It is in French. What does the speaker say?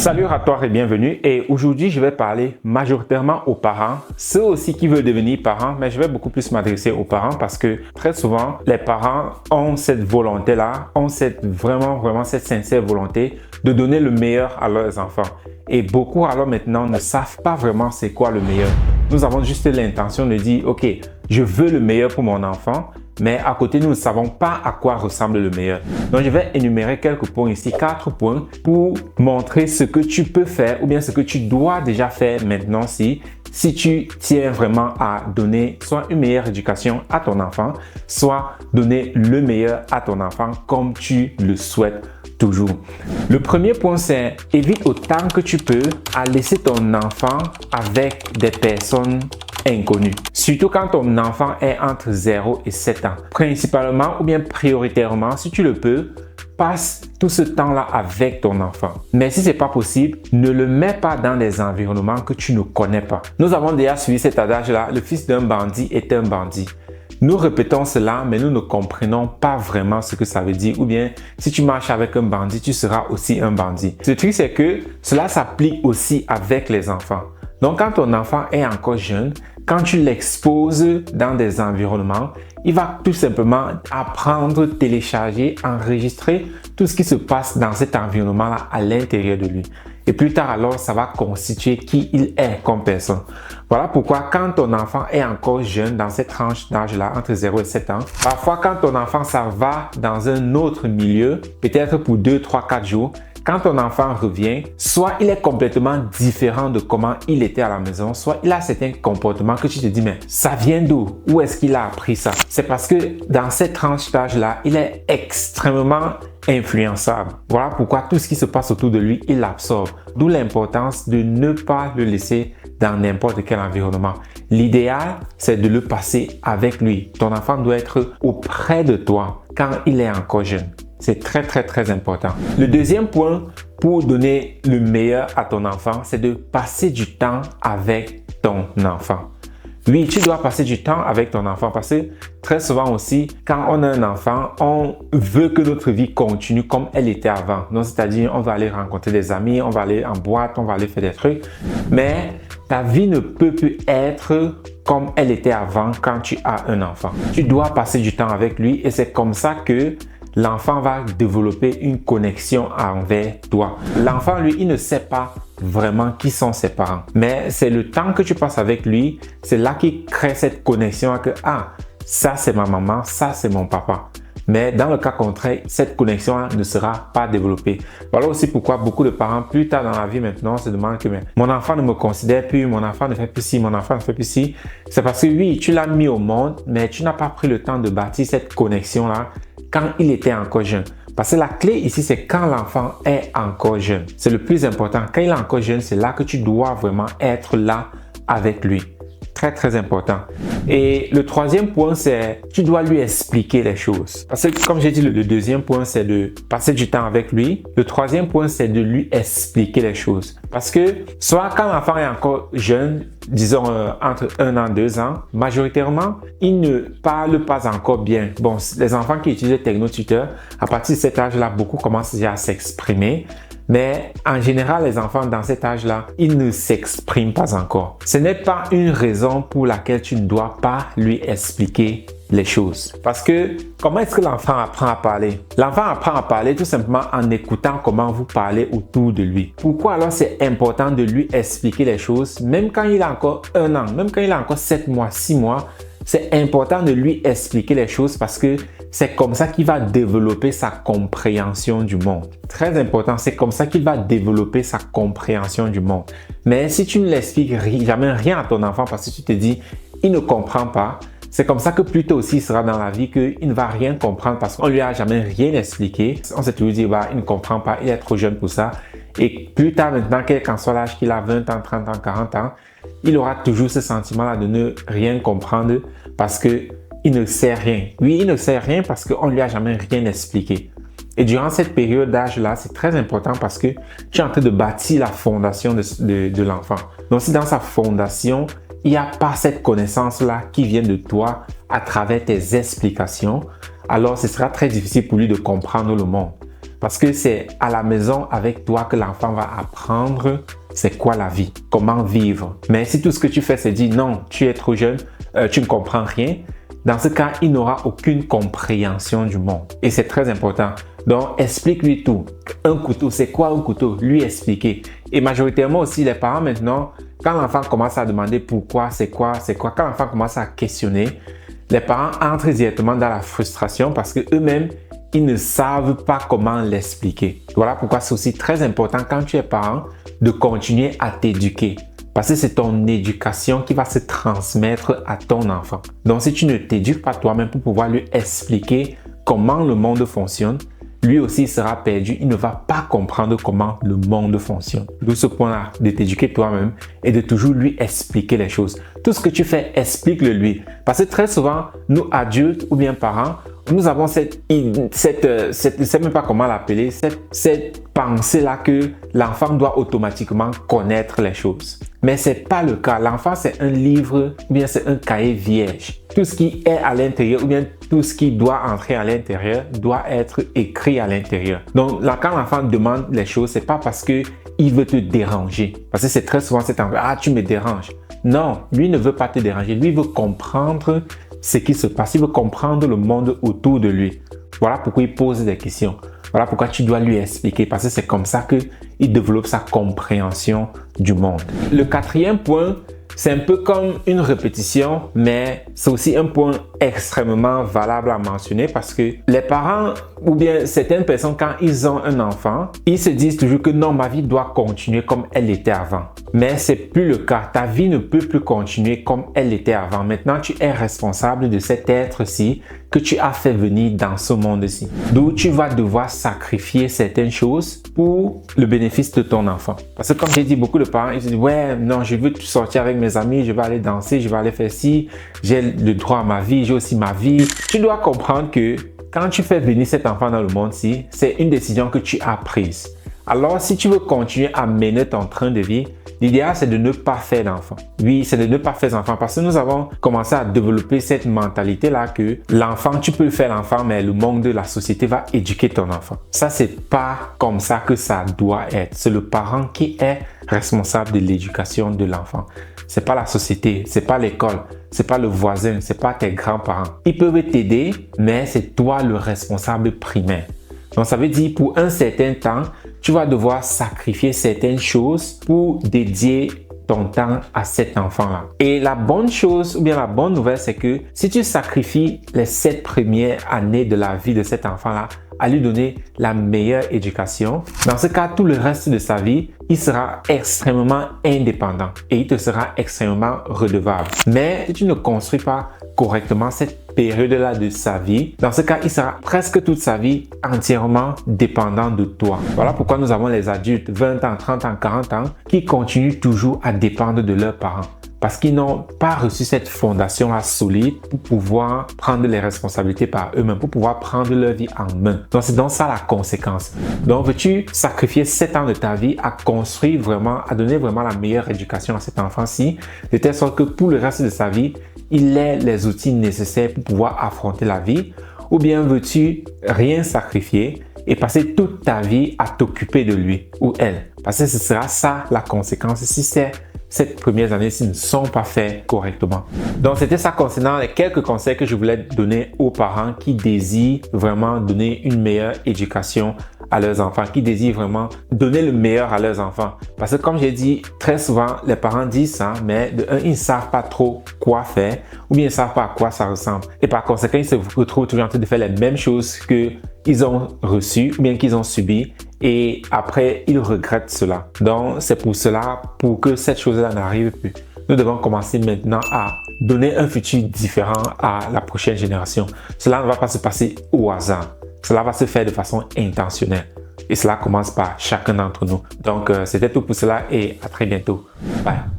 Salut à toi et bienvenue. Et aujourd'hui, je vais parler majoritairement aux parents, ceux aussi qui veulent devenir parents, mais je vais beaucoup plus m'adresser aux parents parce que très souvent, les parents ont cette volonté-là, ont vraiment cette sincère volonté de donner le meilleur à leurs enfants. Et beaucoup alors maintenant ne savent pas vraiment c'est quoi le meilleur. Nous avons juste l'intention de dire, ok, je veux le meilleur pour mon enfant, mais à côté, nous ne savons pas à quoi ressemble le meilleur. Donc, je vais énumérer quelques points ici, 4 points pour montrer ce que tu peux faire ou bien ce que tu dois déjà faire maintenant si tu tiens vraiment à donner soit une meilleure éducation à ton enfant, soit donner le meilleur à ton enfant comme tu le souhaites toujours. Le premier point, c'est évite autant que tu peux à laisser ton enfant avec des personnes inconnues. Surtout quand ton enfant est entre 0 et 7 ans. Principalement ou bien prioritairement, si tu le peux, passe tout ce temps-là avec ton enfant. Mais si ce n'est pas possible, ne le mets pas dans des environnements que tu ne connais pas. Nous avons déjà suivi cet adage-là, le fils d'un bandit est un bandit. Nous répétons cela, mais nous ne comprenons pas vraiment ce que ça veut dire. Ou bien, si tu marches avec un bandit, tu seras aussi un bandit. Le truc, c'est que cela s'applique aussi avec les enfants. Donc, quand ton enfant est encore jeune, quand tu l'exposes dans des environnements, il va tout simplement apprendre, télécharger, enregistrer tout ce qui se passe dans cet environnement-là à l'intérieur de lui. Et plus tard alors, ça va constituer qui il est comme personne. Voilà pourquoi quand ton enfant est encore jeune dans cette tranche d'âge-là, entre 0 et 7 ans, parfois quand ton enfant s'en va dans un autre milieu, peut-être pour 2, 3, 4 jours, quand ton enfant revient, soit il est complètement différent de comment il était à la maison, soit il a certains comportements que tu te dis, mais ça vient d'où? Où est-ce qu'il a appris ça? C'est parce que dans cette tranche d'âge-là, il est extrêmement influençable. Voilà pourquoi tout ce qui se passe autour de lui, il l'absorbe. D'où l'importance de ne pas le laisser dans n'importe quel environnement. L'idéal, c'est de le passer avec lui. Ton enfant doit être auprès de toi quand il est encore jeune. C'est très important. Le deuxième point pour donner le meilleur à ton enfant, c'est de passer du temps avec ton enfant. Oui, tu dois passer du temps avec ton enfant parce que très souvent aussi, quand on a un enfant, on veut que notre vie continue comme elle était avant. Donc, c'est-à-dire, on va aller rencontrer des amis, on va aller en boîte, on va aller faire des trucs. Mais ta vie ne peut plus être comme elle était avant quand tu as un enfant. Tu dois passer du temps avec lui et c'est comme ça que l'enfant va développer une connexion envers toi. L'enfant, lui, il ne sait pas vraiment qui sont ses parents. Mais c'est le temps que tu passes avec lui, c'est là qu'il crée cette connexion que, ah, ça c'est ma maman, ça c'est mon papa. Mais dans le cas contraire, cette connexion ne sera pas développée. Voilà aussi pourquoi beaucoup de parents, plus tard dans la vie maintenant, se demandent que mon enfant ne me considère plus, mon enfant ne fait plus ci, mon enfant ne fait plus ci. C'est parce que oui, tu l'as mis au monde, mais tu n'as pas pris le temps de bâtir cette connexion-là quand il était encore jeune. Parce que la clé ici, c'est quand l'enfant est encore jeune. C'est le plus important. Quand il est encore jeune, c'est là que tu dois vraiment être là avec lui. Très important. Et le troisième point, c'est tu dois lui expliquer les choses. Parce que comme j'ai dit, le deuxième point, c'est de passer du temps avec lui. Le troisième point, c'est de lui expliquer les choses. Parce que soit quand l'enfant est encore jeune, disons entre 1 an, 2 ans, majoritairement, il ne parle pas encore bien. Bon, les enfants qui utilisent Technotuteur, à partir de cet âge-là, beaucoup commencent déjà à s'exprimer. Mais en général, les enfants dans cet âge-là, ils ne s'expriment pas encore. Ce n'est pas une raison pour laquelle tu ne dois pas lui expliquer les choses. Parce que comment est-ce que l'enfant apprend à parler? L'enfant apprend à parler tout simplement en écoutant comment vous parlez autour de lui. Pourquoi alors c'est important de lui expliquer les choses, même quand il a encore 1 an, même quand il a encore 7 mois, 6 mois, c'est important de lui expliquer les choses parce que c'est comme ça qu'il va développer sa compréhension du monde. Très important, c'est comme ça qu'il va développer sa compréhension du monde. Mais si tu ne l'expliques jamais rien à ton enfant parce que tu te dis, il ne comprend pas, c'est comme ça que plus tôt aussi il sera dans la vie qu'il ne va rien comprendre parce qu'on lui a jamais rien expliqué. On s'est toujours dit, bah, il ne comprend pas, il est trop jeune pour ça. Et plus tard maintenant, quel qu'en soit l'âge qu'il a, 20 ans, 30 ans, 40 ans, il aura toujours ce sentiment-là de ne rien comprendre parce qu'il ne sait rien. Oui, il ne sait rien parce qu'on ne lui a jamais rien expliqué. Et durant cette période d'âge-là, c'est très important parce que tu es en train de bâtir la fondation de l'enfant. Donc, si dans sa fondation, il n'y a pas cette connaissance-là qui vient de toi à travers tes explications, alors ce sera très difficile pour lui de comprendre le monde. Parce que c'est à la maison avec toi que l'enfant va apprendre c'est quoi la vie, comment vivre. Mais si tout ce que tu fais, c'est dire non, tu es trop jeune, tu ne comprends rien, dans ce cas, il n'aura aucune compréhension du monde. Et c'est très important. Donc, explique-lui tout. Un couteau, c'est quoi un couteau? Lui expliquer. Et majoritairement aussi, les parents maintenant, quand l'enfant commence à demander pourquoi, c'est quoi, quand l'enfant commence à questionner, les parents entrent directement dans la frustration parce que eux-mêmes, ils ne savent pas comment l'expliquer. Voilà pourquoi c'est aussi très important quand tu es parent de continuer à t'éduquer. Parce que c'est ton éducation qui va se transmettre à ton enfant. Donc, si tu ne t'éduques pas toi-même pour pouvoir lui expliquer comment le monde fonctionne, lui aussi sera perdu. Il ne va pas comprendre comment le monde fonctionne. D'où ce point-là, de t'éduquer toi-même et de toujours lui expliquer les choses. Tout ce que tu fais, explique-le lui. Parce que très souvent, nous adultes ou bien parents, nous avons je ne sais même pas comment l'appeler, cette pensée-là que l'enfant doit automatiquement connaître les choses. Mais ce n'est pas le cas. L'enfant, c'est un livre ou bien c'est un cahier vierge. Tout ce qui est à l'intérieur ou bien tout ce qui doit entrer à l'intérieur doit être écrit à l'intérieur. Donc, là, quand l'enfant demande les choses, ce n'est pas parce qu'il veut te déranger. Parce que c'est très souvent cet enfant, ah, tu me déranges. Non, lui ne veut pas te déranger. Lui veut comprendre ce qui se passe. Il veut comprendre le monde autour de lui. Voilà pourquoi il pose des questions. Voilà pourquoi tu dois lui expliquer. Parce que c'est comme ça qu'il développe sa compréhension du monde. Le quatrième point, c'est un peu comme une répétition, mais c'est aussi un point extrêmement valable à mentionner parce que les parents ou bien certaines personnes, quand ils ont un enfant, ils se disent toujours que non, ma vie doit continuer comme elle était avant. Mais c'est plus le cas. Ta vie ne peut plus continuer comme elle était avant. Maintenant, tu es responsable de cet être-ci que tu as fait venir dans ce monde-ci. D'où tu vas devoir sacrifier certaines choses pour le bénéfice de ton enfant. Parce que comme j'ai dit, beaucoup de parents, ils se disent, ouais, non, je veux sortir avec mes amis, je vais aller danser, je vais aller faire ci, j'ai le droit à ma vie, j'ai aussi ma vie. Tu dois comprendre que quand tu fais venir cet enfant dans le monde-ci, c'est une décision que tu as prise. Alors, si tu veux continuer à mener ton train de vie, l'idéal, c'est de ne pas faire d'enfant. Oui, c'est de ne pas faire d'enfant parce que nous avons commencé à développer cette mentalité-là que l'enfant, tu peux faire l'enfant, mais le monde de la société va éduquer ton enfant. Ça, c'est pas comme ça que ça doit être. C'est le parent qui est responsable de l'éducation de l'enfant. C'est pas la société, c'est pas l'école, c'est pas le voisin, c'est pas tes grands-parents. Ils peuvent t'aider, mais c'est toi le responsable primaire. Donc, ça veut dire pour un certain temps, tu vas devoir sacrifier certaines choses pour dédier ton temps à cet enfant-là. Et la bonne chose ou bien la bonne nouvelle, c'est que si tu sacrifies les 7 premières années de la vie de cet enfant-là à lui donner la meilleure éducation, dans ce cas, tout le reste de sa vie, il sera extrêmement indépendant et il te sera extrêmement redevable. Mais si tu ne construis pas correctement cette période-là de sa vie, dans ce cas, il sera presque toute sa vie entièrement dépendant de toi. Voilà pourquoi nous avons les adultes, 20 ans, 30 ans, 40 ans, qui continuent toujours à dépendre de leurs parents. Parce qu'ils n'ont pas reçu cette fondation-là solide pour pouvoir prendre les responsabilités par eux-mêmes, pour pouvoir prendre leur vie en main. Donc, c'est donc ça la conséquence. Donc, veux-tu sacrifier 7 ans de ta vie à construire vraiment, à donner vraiment la meilleure éducation à cet enfant-ci, de telle sorte que pour le reste de sa vie, il ait les outils nécessaires pour pouvoir affronter la vie? Ou bien veux-tu rien sacrifier et passer toute ta vie à t'occuper de lui ou elle? Parce que ce sera ça la conséquence si ces premières années-ci ne sont pas faites correctement. Donc, c'était ça concernant les quelques conseils que je voulais donner aux parents qui désirent vraiment donner une meilleure éducation à leurs enfants, qui désirent vraiment donner le meilleur à leurs enfants. Parce que comme j'ai dit, très souvent, les parents disent ça, mais de un, ils ne savent pas trop quoi faire ou bien ils ne savent pas à quoi ça ressemble. Et par conséquent, ils se retrouvent toujours en train de faire les mêmes choses qu'ils ont reçues ou bien qu'ils ont subies. Et après, ils regrettent cela. Donc, c'est pour cela, pour que cette chose-là n'arrive plus, nous devons commencer maintenant à donner un futur différent à la prochaine génération. Cela ne va pas se passer au hasard. Cela va se faire de façon intentionnelle. Et cela commence par chacun d'entre nous. Donc, c'était tout pour cela et à très bientôt. Bye.